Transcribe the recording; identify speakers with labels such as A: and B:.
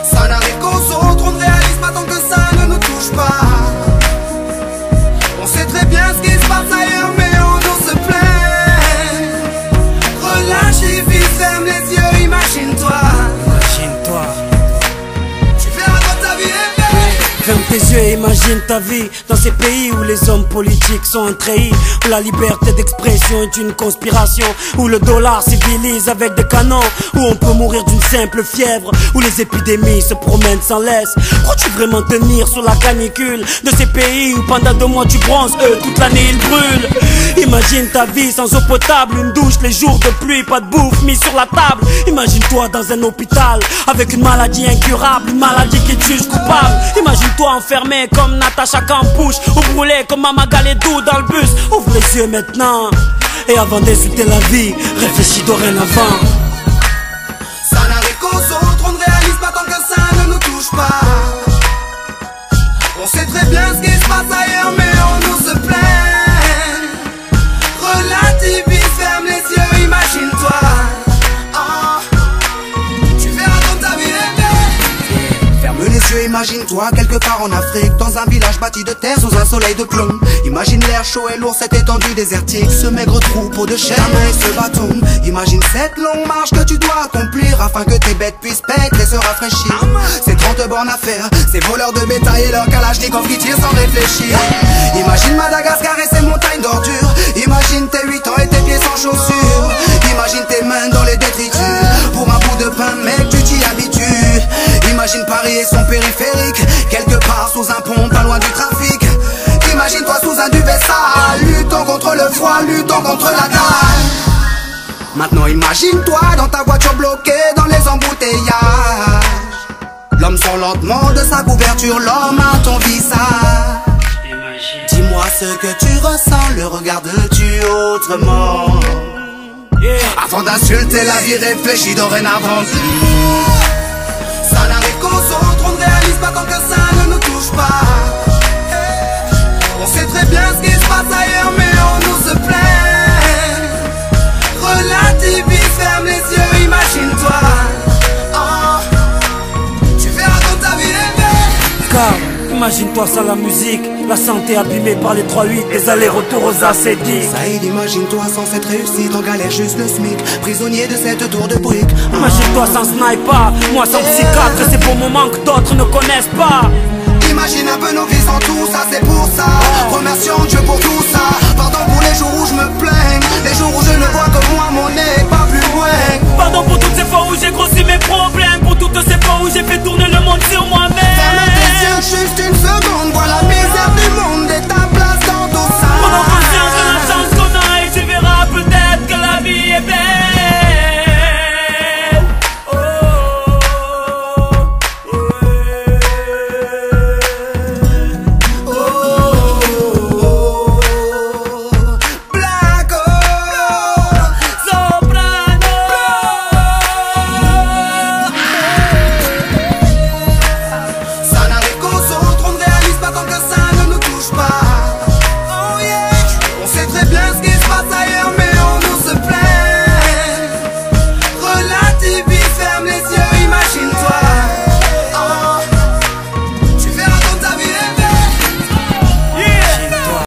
A: Ça n'arrive qu'aux autres, on ne réalise pas tant que ça ne nous touche pas. On sait très bien ce qui se passe ailleurs, mais on nous se plaint. Relativise, ferme les yeux, imagine-toi.
B: Imagine-toi.
A: Tu verras quand ta vie est belle.
B: Ferme tes yeux et imagine ta vie dans ces pays où les hommes politiques sont un treillis, où la liberté d'expression est une conspiration, où le dollar civilise avec des canons, où on peut mourir d'une simple fièvre, où les épidémies se promènent sans laisse. Crois-tu vraiment tenir sous la canicule de ces pays où pendant 2 mois tu bronzes, eux toute l'année ils brûlent? Imagine ta vie sans eau potable, une douche les jours de pluie, pas de bouffe mise sur la table. Imagine-toi dans un hôpital avec une maladie incurable, une maladie qui te juge coupable. Imagine-toi enfermé comme Natacha Campouche, ou brûlé comme Mama Galedou dans le bus. Ouvre les yeux maintenant, et avant d'insulter la vie, réfléchis dorénavant.
A: Ça n'arrive qu'aux autres, on ne réalise pas tant que ça ne nous touche pas. On sait très bien ce qui se passe ailleurs, mais on nous se plaint. Relativise, ferme les yeux, imagine-toi. Tu verras comme ta vie est belle. Ferme les yeux, imagine-toi quelque part en Afrique, dans un village bâti de terre sous un soleil de plomb. Imagine l'air chaud et lourd, cette étendue désertique, ce maigre troupeau de chair et ce bâton. Imagine cette longue marche que tu dois accomplir afin que tes bêtes puissent paître et se rafraîchir. Ces 30 bornes à faire, ces voleurs de bétail et leurs kalachnikovs qui tirent sans réfléchir. Imagine Madagascar et ses montagnes d'ordures. Imagine tes 8 ans et tes pieds sans chaussures. Imagine tes mains dans les détritus. Pour un bout de pain, mec, tu t'y habitues. Imagine Paris et son périphérique, quelque part sous un pont, pas loin du trafic. Imagine-toi sous un duvet sale, luttons contre le froid, luttons contre la dalle. Maintenant imagine-toi dans ta voiture bloquée dans les embouteillages. L'homme sort lentement de sa couverture, l'homme a ton visage. Dis-moi ce que tu ressens, le regardes-tu autrement? Avant d'insulter la vie, réfléchis dorénavant. Ça n'arrive qu'aux autres, on ne réalise pas tant que ça ne nous touche pas. On sait très bien ce qui se passe ailleurs, mais on nous se plaint. Relativise, ferme les yeux, imagine-toi. Tu verras quand ta vie est belle.
B: Car imagine-toi sans la musique, la santé abîmée par les 3-8, les allers-retours aux acédiques.
A: Saïd, imagine-toi sans cette réussite, en galère juste le SMIC, prisonnier de cette tour de briques.
B: Imagine-toi sans sniper, moi sans psychiatre, ces beaux moments que d'autres ne connaissent pas.
A: Imagine un peu nos vies sans tout ça, c'est pour ça. Remercions Dieu pour tout ça. Pardon pour les jours où je me plains.